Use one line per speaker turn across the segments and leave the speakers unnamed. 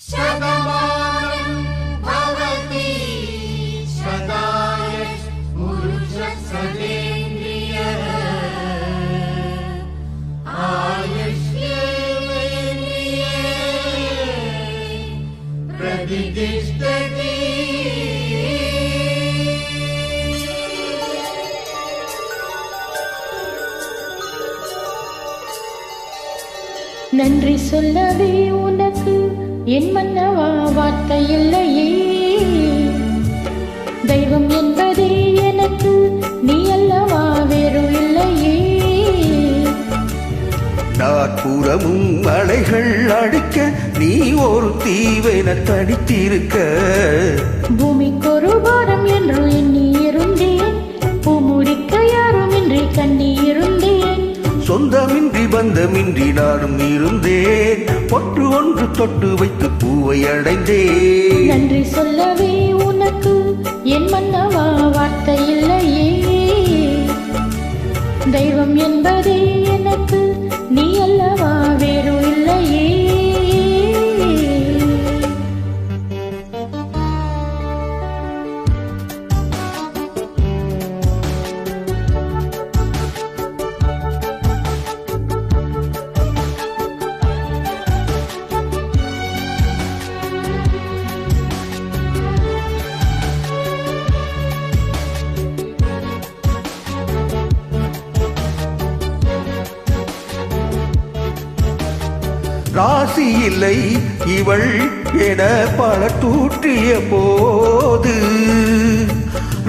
शतमानं भवति शताय पुरुषसतेन्द्रियः आयुष्येवेन्द्रिये प्रतिष्ठति।
நன்றி சொல்லவே உனக்கு என் மன்னவா வார்த்தை இல்லையே. தெய்வம் என்பதே எனக்கு நீ அல்லவா வேறு இல்லையே.
நாற்புறமும் மலைகள் அடிக்க நீ ஒரு தீவென தனித்திருக்க.
பூமிக்கொரு பாரம் என்று எண்ணி இருந்தேன், பூமுடிக்க யாரும் இன்றி கண்ணி இருந்தேன்.
சொந்தமின்றி பந்தமின்றி நானும் இருந்தேன், பொட்டு ஒன்று தொட்டு வைத்து பூவை அடைந்தேன்.
நன்றி சொல்லவே உனக்கு என் மன்னவா வார்த்தை இல்லையே. தெய்வம் என்பதே எனக்கு நீ அல்லவா வேறு இல்லையே.
ராசி இல்லை இவள் என பல தூற்றிய போது,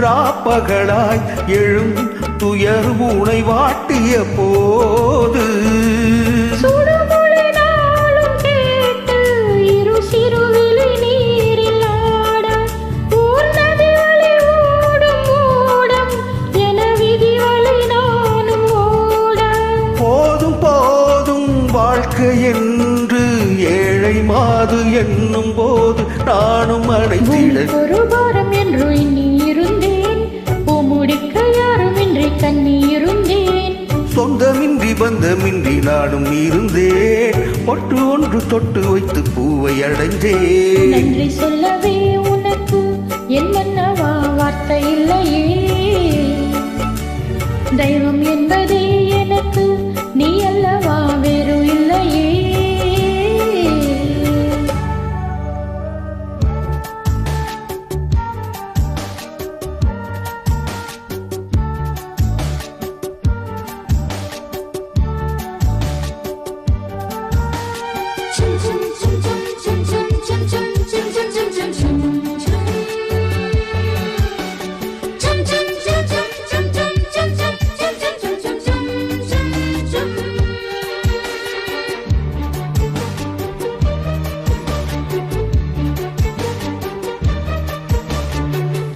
ராப்பகலாய் எழும் துயர் உனை வாட்டிய போது, போதும் போதும் வாழ்க்கை என்று ஏழை மாது என்னும் போது நானும் அடைத்திட
ஒரு பாரம் என்று எண்ணி இருந்தேன், பூமுடிக்க யாரும் இன்றி கண்ணி இருந்தேன்.
சொந்தமின்றி பந்தமின்றி நானும் இருந்தேன், பொட்டு ஒன்று தொட்டு வைத்து பூவை அடைந்தேன்.
நன்றி சொல்லவே உனக்கு என் மன்னவா வார்த்தை இல்லையே. தெய்வம் என்பதே எனக்கு நீ அல்லவா வேறு இல்லையே.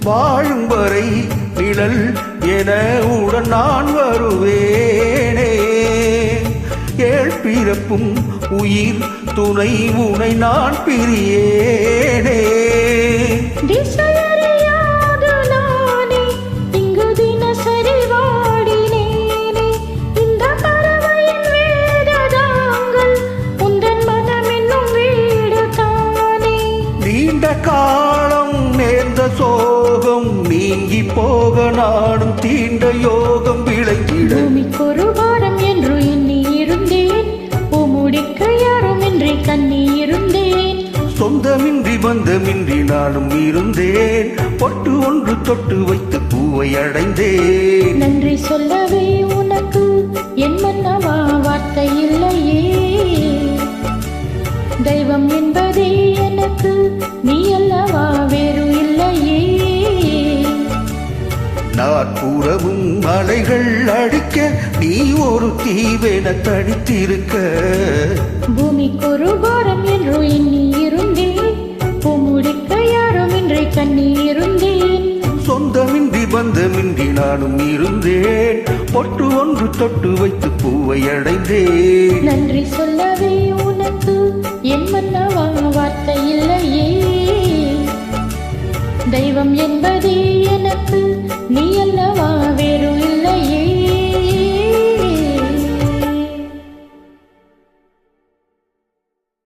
வாழும் வரை நிழல் என உடன் நான் வருவேனே. ஏழ் பிறப்பும் உயிர் துணை உனை நான் பிரியேனே. நீண்ட காலம் நேர்ந்த சோகம் நீங்கி போக நானும் தீண்ட யோகம் விளைந்திட.
பூமிக்கொரு பாரம் என்று எண்ணி இருந்தேன், பூமுடிக்க யாரும் இன்றி கண்ணி இருந்தேன்.
சொந்தமின்றி பந்தமின்றி நானும் இருந்தேன், பொட்டு ஒன்று தொட்டு வைத்து பூவை அடைந்தேன்.
நன்றி சொல்லவே உனக்கு என் மன்னவா வார்த்தை இல்லையே. தெய்வம் என்பதே எனக்கு நீ அல்லவா வேறு இல்லையே.
நாற்புறமும் மலைகள் அடிக்க நீ ஒரு தீவென தனித்திருக்க.
பூமிக்கொரு பாரம் என்று எண்ணி இருந்தேன், பூமுடிக்க யாரும் இன்றி கண்ணி இருந்தேன்.
சொந்தமின்றி பந்தமின்றி நானும் இருந்தேன், பொட்டு ஒன்று தொட்டு வைத்து பூவை அடைந்தேன்.
நன்றி சொல்லவே உனக்கு என் மன்னவா வார்த்தை இல்லையே. தெய்வம் என்பதே எனக்கு நீ அல்ல